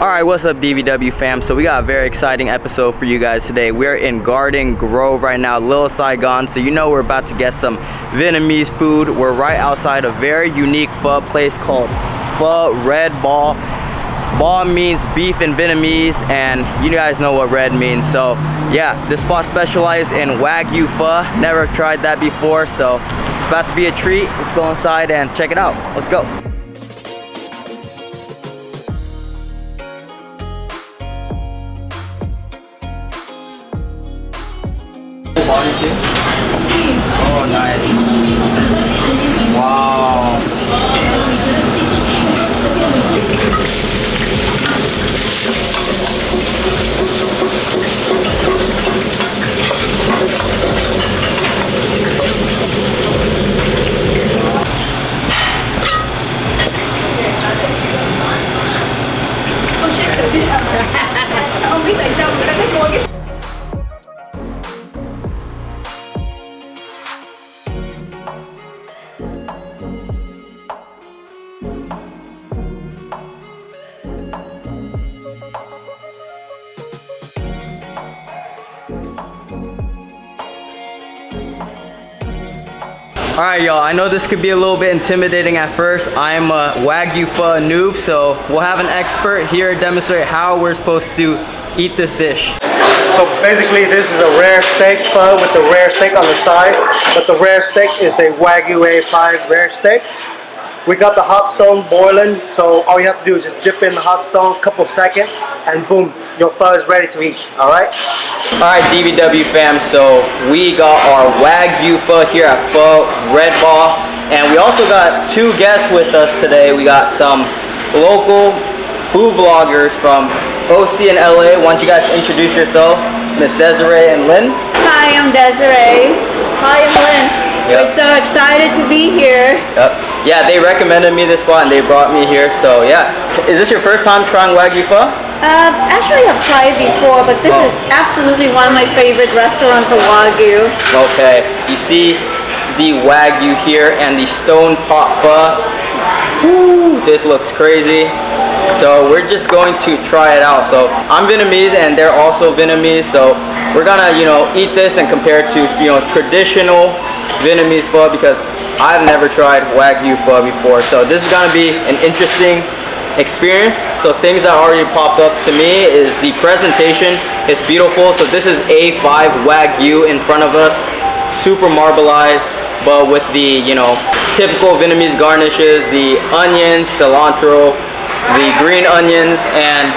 Alright, what's up DVW fam? So we got a very exciting episode for you guys today. We're in Garden Grove right now, Little Saigon. So you know we're about to get some Vietnamese food. We're right outside a very unique pho place called Pho Red Ball. Ball means beef in Vietnamese, and you guys know what red means. So yeah, this spot specializes in Wagyu Pho. Never tried that before, so it's about to be a treat. Let's go inside and check it out. Let's go. Oh, nice. Wow. Không biết tại sao người ta thích mua cái. Alright y'all, I know this could be a little bit intimidating at first. I'm a Wagyu Pho noob, so we'll have an expert here demonstrate how we're supposed to eat this dish. So basically this is a rare steak pho with the rare steak on the side, but the rare steak is the Wagyu A5 rare steak. We got the hot stone boiling, so all you have to do is just dip in the hot stone, couple seconds, and boom, your pho is ready to eat, alright? Alright DVW fam, so we got our Wagyu Pho here at Pho Red Ball, and we also got two guests with us today. We got some local food vloggers from OC and LA. Why don't you guys introduce yourself? Miss Desiree and Lynn. Hi, I'm Desiree. Hi, I'm Lynn. Yep. We're so excited to be here. Yep. Yeah, they recommended me this spot and they brought me here, so yeah. Is this your first time trying Wagyu Pho? Actually, I've tried before, but this is absolutely one of my favorite restaurants for Wagyu. Okay, you see the Wagyu here and the stone pot pho. Woo, this looks crazy. So we're just going to try it out. So I'm Vietnamese and they're also Vietnamese, so we're gonna, eat this and compare it to, traditional Vietnamese pho because I've never tried Wagyu Pho before. So this is gonna be an interesting experience. So things that already popped up to me is the presentation is beautiful. So this is A5 Wagyu in front of us, super marbleized, but with the typical Vietnamese garnishes, the onions, cilantro, the green onions, and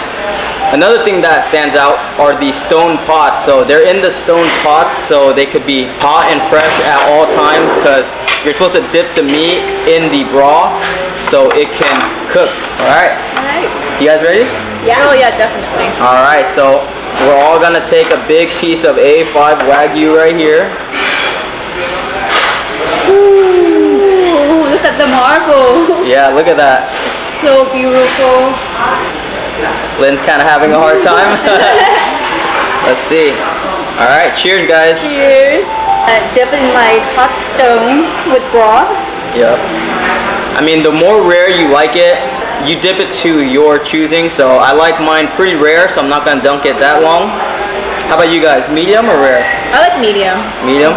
another thing that stands out are the stone pots. So they're in the stone pots, so they could be hot and fresh at all times because you're supposed to dip the meat in the broth so it can cook. Alright? Alright. You guys ready? Yeah. Oh yeah, definitely. Alright, so we're all gonna take a big piece of A5 Wagyu right here. Ooh, look at the marble. Yeah, look at that. So beautiful. Lynn's kind of having a hard time. Let's see. Alright, cheers guys. Cheers. Dip in my hot stone with broth. Yep. I mean, the more rare you like it, you dip it to your choosing. So I like mine pretty rare, so I'm not gonna dunk it that long. How about you guys? Medium or rare? I like medium. Medium?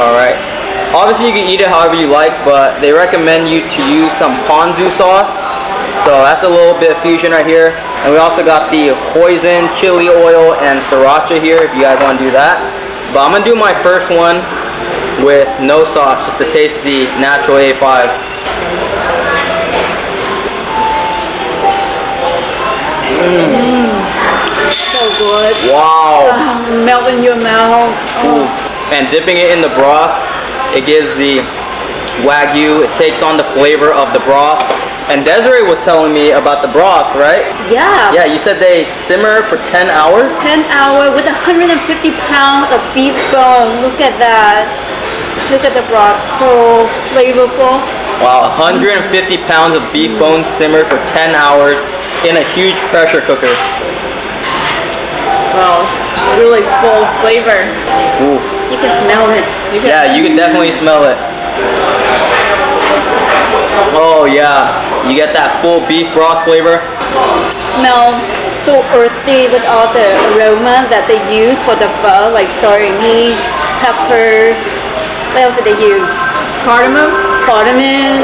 Alright. Obviously you can eat it however you like, but they recommend you to use some ponzu sauce. So that's a little bit of fusion right here. And we also got the hoisin, chili oil, and sriracha here if you guys want to do that. But I'm going to do my first one with no sauce just to taste the natural A5. So good. Wow. Melt in your mouth. Ooh. And dipping it in the broth, it gives the Wagyu, it takes on the flavor of the broth. And Desiree was telling me about the broth, right? Yeah. Yeah, you said they simmer for 10 hours? 10 hours with 150 pounds of beef bone. Look at that. Look at the broth. So flavorful. Wow, 150 pounds of beef bones simmered for 10 hours in a huge pressure cooker. Wow, it's really full flavor. Oof. You can smell it. You can definitely smell it. Oh yeah, you get that full beef broth flavor. smell so earthy with all the aroma that they use for the pho, like star anise, peppers. What else did they use? Cardamom.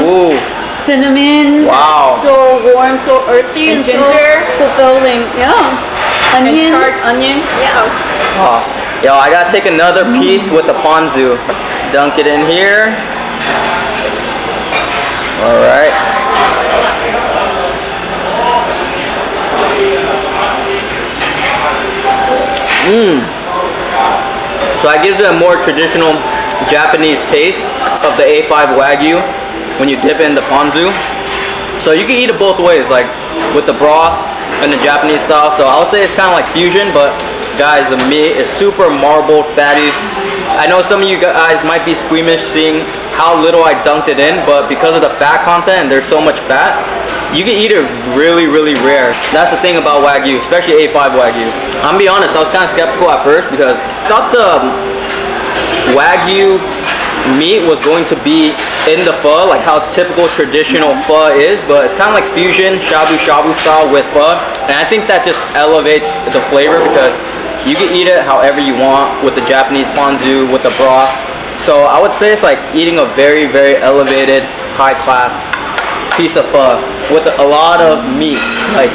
Ooh. Cinnamon. Wow. So warm, so earthy, and ginger. so fulfilling. Yeah. And Onions. charred onion. Yeah. Oh. Yo, I gotta take another piece with the ponzu. Dunk it in here. All right. So it gives it a more traditional Japanese taste of the A5 Wagyu when you dip it in the ponzu. So you can eat it both ways, like with the broth and the Japanese style. So I'll say it's kind of like fusion, but guys, the meat is super marbled, fatty. I know some of you guys might be squeamish seeing how little I dunked it in, but because of the fat content and there's so much fat, you can eat it really, really rare. That's the thing about Wagyu, especially A5 Wagyu. I'm gonna be honest, I was kind of skeptical at first because I thought the Wagyu meat was going to be in the pho, like how typical traditional pho is, but it's kind of like fusion, shabu-shabu style with pho. And I think that just elevates the flavor because you can eat it however you want with the Japanese ponzu, with the broth. So I would say it's like eating a very, very elevated, high-class piece of pho with a lot of meat. Like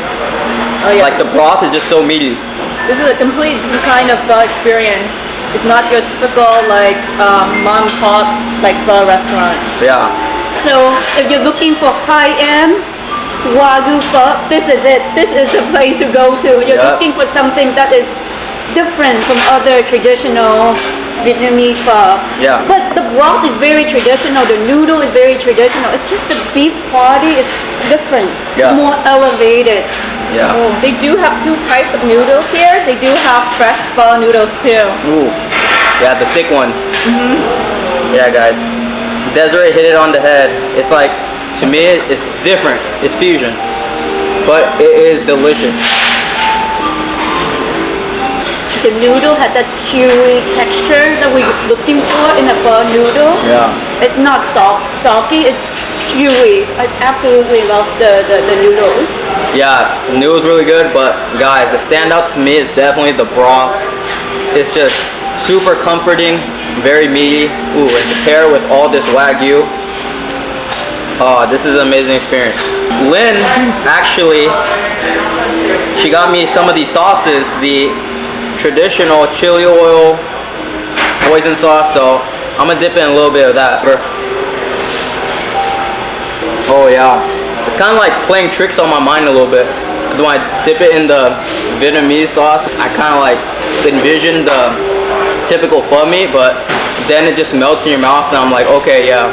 the broth is just so meaty. This is a complete different kind of pho experience. It's not your typical like mom and pop like pho restaurant. Yeah. So if you're looking for high-end Wagyu Pho, this is it. This is the place to go to. You're Yep. looking for something that is different from other traditional Vietnamese pho. Yeah. But the broth is very traditional. The noodle is very traditional. It's just the beef quality. It's different. Yeah. More elevated. Yeah. Oh, they do have two types of noodles here. They do have fresh pho noodles too. Ooh. Yeah, the thick ones. Yeah, guys. Desiree hit it on the head. It's like, to me, it's different. It's fusion. But it is delicious. The noodle had that chewy texture that we're looking for in a pho noodle. Yeah. It's not soggy, it's chewy. I absolutely love the noodles. Yeah, the noodle's really good, but guys, the standout to me is definitely the broth. It's just super comforting, very meaty. Ooh, and to pair with all this Wagyu. Oh, this is an amazing experience. Lynn, actually, she got me some of these sauces, the traditional chili oil hoisin sauce, so I'm gonna dip in a little bit of that. Oh yeah, it's kind of like playing tricks on my mind a little bit. Because when I dip it in the Vietnamese sauce, I kind of like envision the typical pho meat, but then it just melts in your mouth and I'm like, okay, yeah,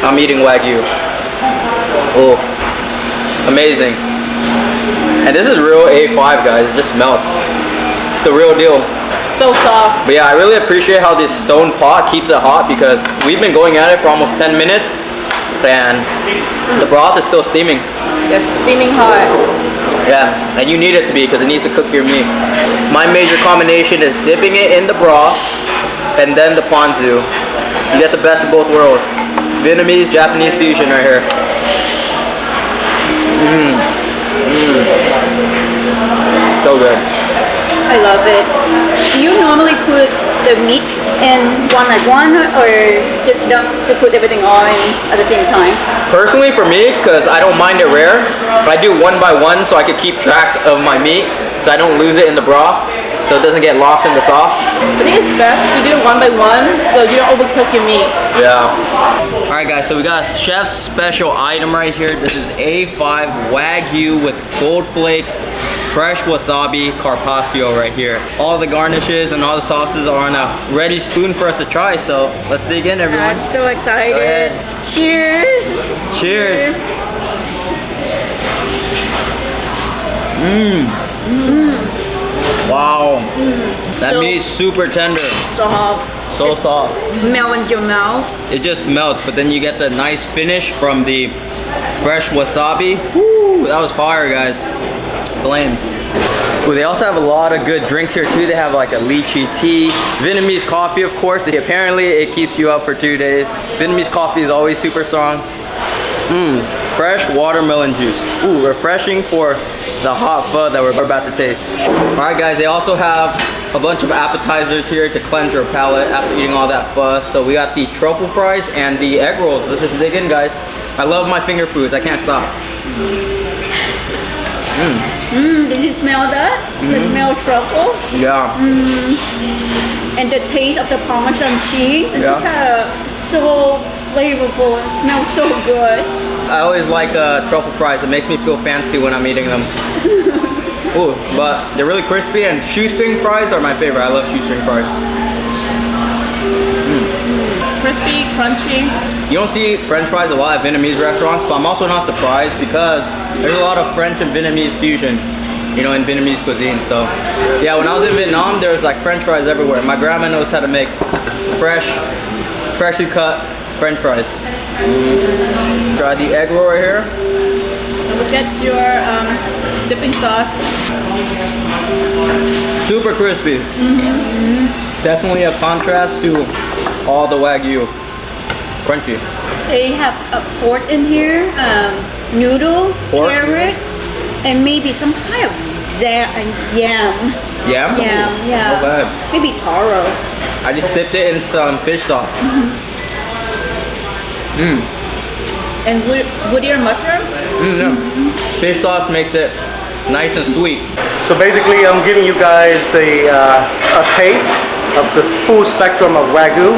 I'm eating Wagyu. Oof, amazing. And this is real A5, guys, it just melts. It's the real deal. So soft. But yeah, I really appreciate how this stone pot keeps it hot because we've been going at it for almost 10 minutes and the broth is still steaming. Just steaming hot. Yeah, and you need it to be because it needs to cook your meat. My major combination is dipping it in the broth and then the ponzu. You get the best of both worlds. Vietnamese, Japanese fusion right here. So good. I love it. Do you normally put the meat in one at one or just to put everything all in at the same time? Personally for me, because I don't mind it rare, I do one by one so I can keep track of my meat so I don't lose it in the broth so it doesn't get lost in the sauce. I think it's best to do one by one so you don't overcook your meat. Yeah. Alright guys, so we got a chef's special item right here. This is A5 Wagyu with gold flakes, fresh wasabi, carpaccio right here. All the garnishes and all the sauces are on a ready spoon for us to try, so let's dig in, everyone. I'm so excited. Go ahead. Cheers. Cheers. Wow. That meat's super tender. Soft. So soft. Melt in your mouth. It just melts, but then you get the nice finish from the fresh wasabi. Woo, that was fire, guys. Flames. Ooh, they also have a lot of good drinks here too. They have like a lychee tea, Vietnamese coffee, of course. Apparently it keeps you up for 2 days. Vietnamese coffee is always super strong. fresh watermelon juice. Ooh, refreshing for the hot pho that we're about to taste. All right, guys, they also have a bunch of appetizers here to cleanse your palate after eating all that pho. So we got the truffle fries and the egg rolls. Let's just dig in, guys. I love my finger foods. I can't stop. Did you smell that? The smell of truffle? Yeah. And the taste of the Parmesan cheese. It's Yeah. so flavorful. It smells so good. I always like truffle fries. It makes me feel fancy when I'm eating them. Ooh, but they're really crispy, and shoestring fries are my favorite. I love shoestring fries. Crispy, crunchy. You don't see French fries a lot at Vietnamese restaurants, but I'm also not surprised because there's a lot of French and Vietnamese fusion, you know, in Vietnamese cuisine. So yeah, when I was in Vietnam, there was like French fries everywhere. My grandma knows how to make freshly cut French fries. Try the egg roll right here. Look at your dipping sauce. Super crispy. Definitely a contrast to all the Wagyu. Crunchy. They have a pork in here, noodles, Pork? carrots, and maybe some kind of yam. Yam? Yam, yeah. Not bad. Maybe taro. I just dipped it in some fish sauce. And woodier mushroom. Yeah. Fish sauce makes it nice and sweet. So basically, I'm giving you guys a taste of the full spectrum of Wagyu.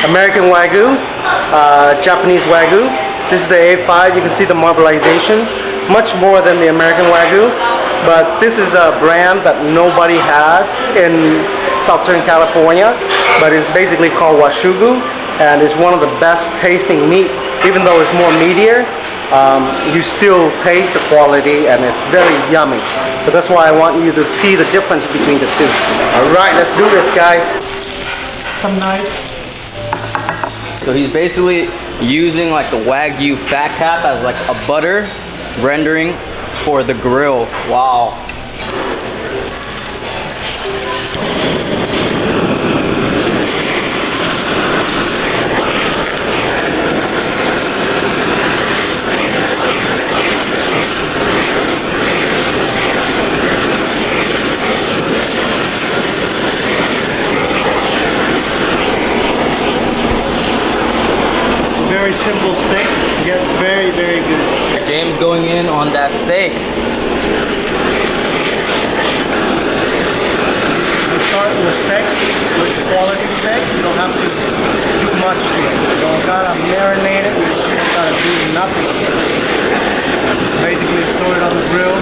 American Wagyu, Japanese Wagyu. This is the A5. You can see the marbleization, much more than the American Wagyu. But this is a brand that nobody has in Southern California, but it's basically called Washugu, and it's one of the best tasting meat. Even though it's more meatier, you still taste the quality, and it's very yummy. So that's why I want you to see the difference between the two. All right, let's do this, guys. Some knives. So he's basically using like the Wagyu fat cap as like a butter rendering for the grill. Wow. Very simple steak, yet very, very good. James going in on that steak. You start with steak, with quality steak. You don't have to do much to it. You don't gotta marinate it. You don't gotta do nothing. Basically, throw it on the grill.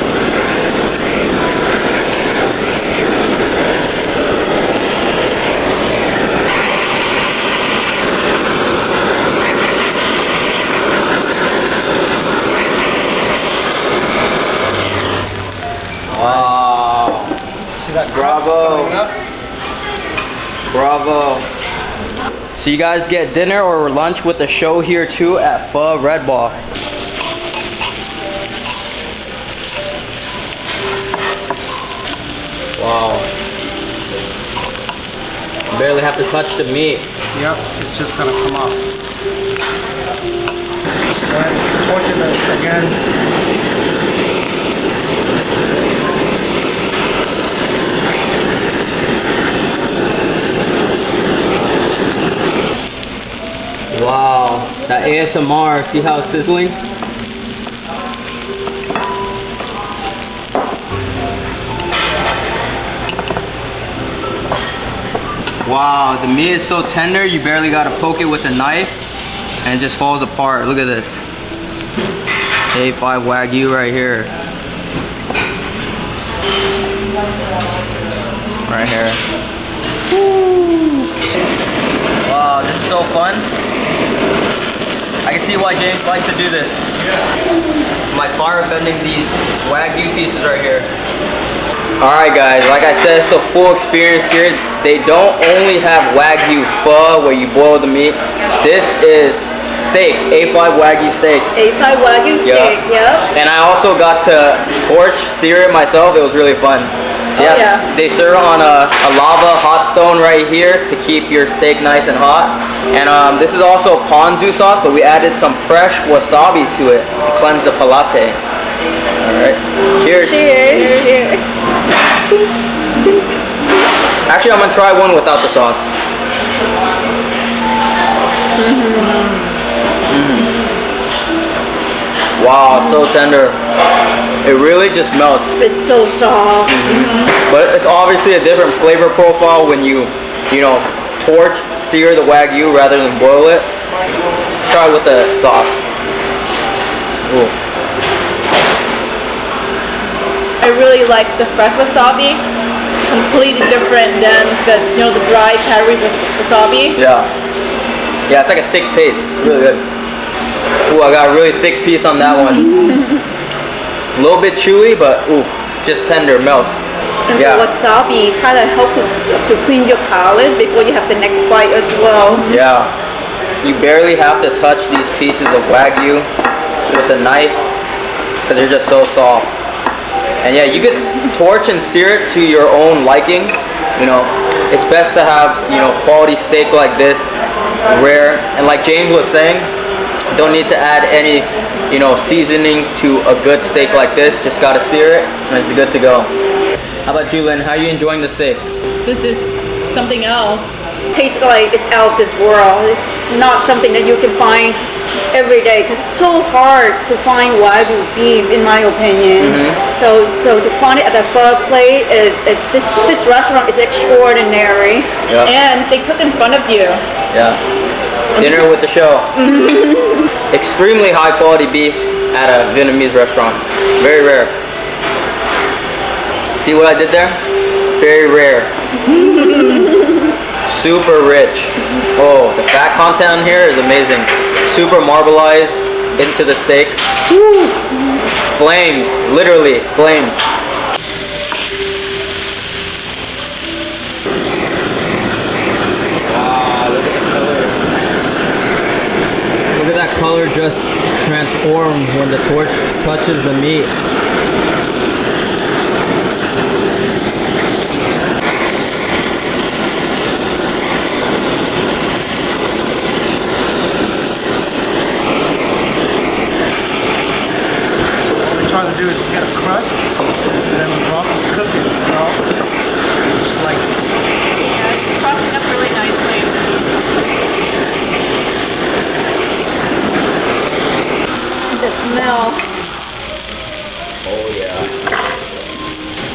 Wow. See that crust Bravo. coming up? Bravo. So you guys get dinner or lunch with the show here too at Pho Red Ball. Wow. Barely have to touch the meat. Yep, it's just gonna come off. Go ahead and torch it again. Wow, that ASMR, see how it's sizzling? Wow, the meat is so tender, you barely gotta poke it with a knife and it just falls apart. Look at this. A5 Wagyu right here. Right here. Woo. Wow, this is so fun. I can see why James likes to do this. My fire bending these Wagyu pieces right here. Alright guys, like I said, it's the full experience here. They don't only have Wagyu Pho where you boil the meat. This is steak, A5 Wagyu steak. A5 Wagyu steak, yep. And I also got to torch, sear it myself. It was really fun. So they serve on a lava hot stone right here to keep your steak nice and hot. And this is also ponzu sauce, but we added some fresh wasabi to it to cleanse the palate. Alright, cheers. Cheers. Actually, I'm gonna try one without the sauce. Wow, so tender. It really just melts. It's so soft. But it's obviously a different flavor profile when you torch, sear the Wagyu rather than boil it. Let's try it with the sauce. Ooh. I really like the fresh wasabi. It's completely different than the the dry curry wasabi. Yeah. Yeah, it's like a thick paste. Really good. Ooh, I got a really thick piece on that one. A little bit chewy, but ooh, just tender, melts. And the wasabi kind of help to clean your palate before you have the next bite as well. Yeah. You barely have to touch these pieces of Wagyu with a knife because they're just so soft. And yeah, you could torch and sear it to your own liking. It's best to have, quality steak like this, rare. And like James was saying, don't need to add any, seasoning to a good steak like this. Just gotta sear it and it's good to go. How about you, Lynn? How are you enjoying the steak? This is something else. Tastes like it's out of this world. It's not something that you can find every day because it's so hard to find Wagyu beef, in my opinion. So to find it at the Pho plate, this restaurant is extraordinary. Yeah. And they cook in front of you. Yeah. Dinner with the show. Extremely high quality beef at a Vietnamese restaurant. Very rare. See what I did there? Very rare. Super rich. Oh, the fat content on here is amazing. Super marbleized into the steak. Woo. Flames, literally flames. Wow, look at the color. Look at that color just transform when the torch touches the meat. Trying to do is just get a crust and then drop and cook it, so slice it. Yeah, it's crossing up really nicely. The smell. Oh yeah.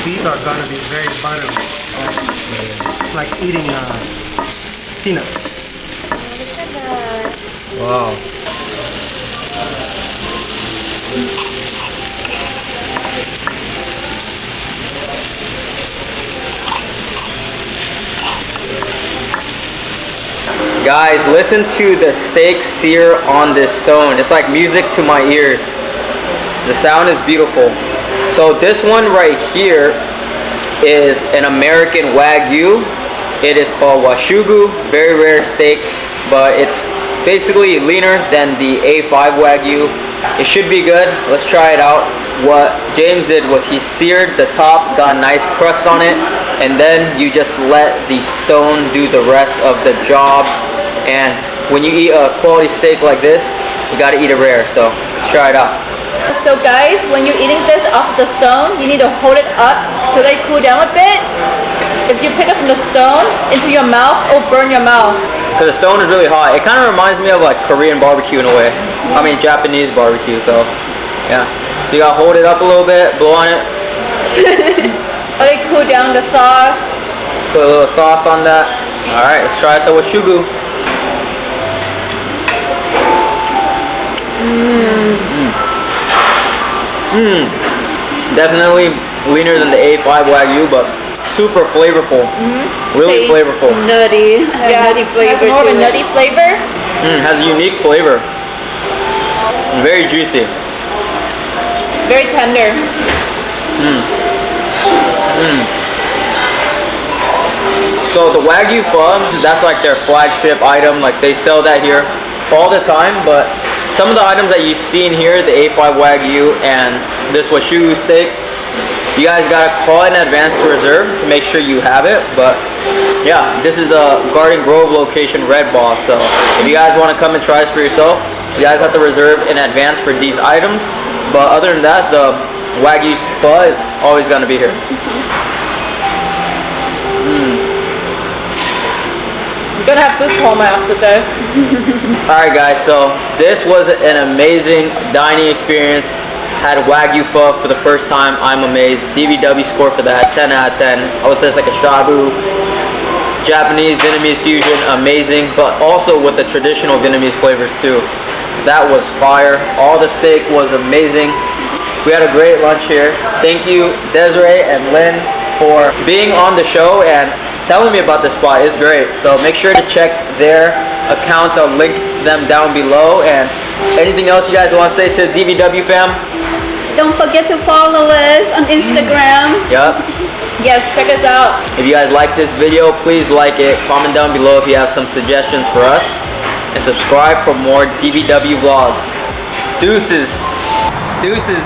These are gonna be very buttery. It's like eating peanuts. Wow. Guys, listen to the steak sear on this stone. It's like music to my ears. The sound is beautiful. So this one right here is an American Wagyu. It is called Washugu, very rare steak, but it's basically leaner than the A5 Wagyu. It should be good. Let's try it out. What James did was he seared the top, got a nice crust on it, and then you just let the stone do the rest of the job. And when you eat a quality steak like this, you gotta eat it rare, so let's try it out. So guys, when you're eating this off the stone, you need to hold it up till they cool down a bit. If you pick it from the stone into your mouth, it'll burn your mouth. Because the stone is really hot. It kind of reminds me of like Korean barbecue in a way. I mean Japanese barbecue, so yeah. So you gotta hold it up a little bit, blow on it. Let it cool down the sauce. Put a little sauce on that. Alright, let's try it the Washugu. Definitely leaner than the A5 Wagyu, but super flavorful. Really flavorful. Nutty. Yeah, Nutty flavor. it has more of a to it. nutty flavor. Has a unique flavor. Very juicy. Very tender. So the Wagyu Pho, that's like their flagship item. Like they sell that here all the time, but some of the items that you see in here, the A5 Wagyu and this Washugu steak, You guys gotta call in advance to reserve to make sure you have it. But yeah, this is the Garden Grove location Red Ball. So if you guys want to come and try this for yourself, you guys have to reserve in advance for these items. But other than that, the Wagyu Pho is always gonna be here. You're gonna have food coma after this. Alright guys, so this was an amazing dining experience. Had Wagyu Pho for the first time. I'm amazed. DVW score for that, 10 out of 10. I would say it's like a shabu, Japanese, Vietnamese fusion, amazing. But also with the traditional Vietnamese flavors too. That was fire. All the steak was amazing. We had a great lunch here. Thank you Desiree and Lynn for being on the show and telling me about this spot. It's great. So make sure to check their accounts. I'll link them down below. And anything else you guys want to say to DVW fam? Don't forget to follow us on Instagram. Yup. Yes, check us out. If you guys like this video, please like it. Comment down below if you have some suggestions for us. And subscribe for more DVW vlogs. Deuces. Deuces.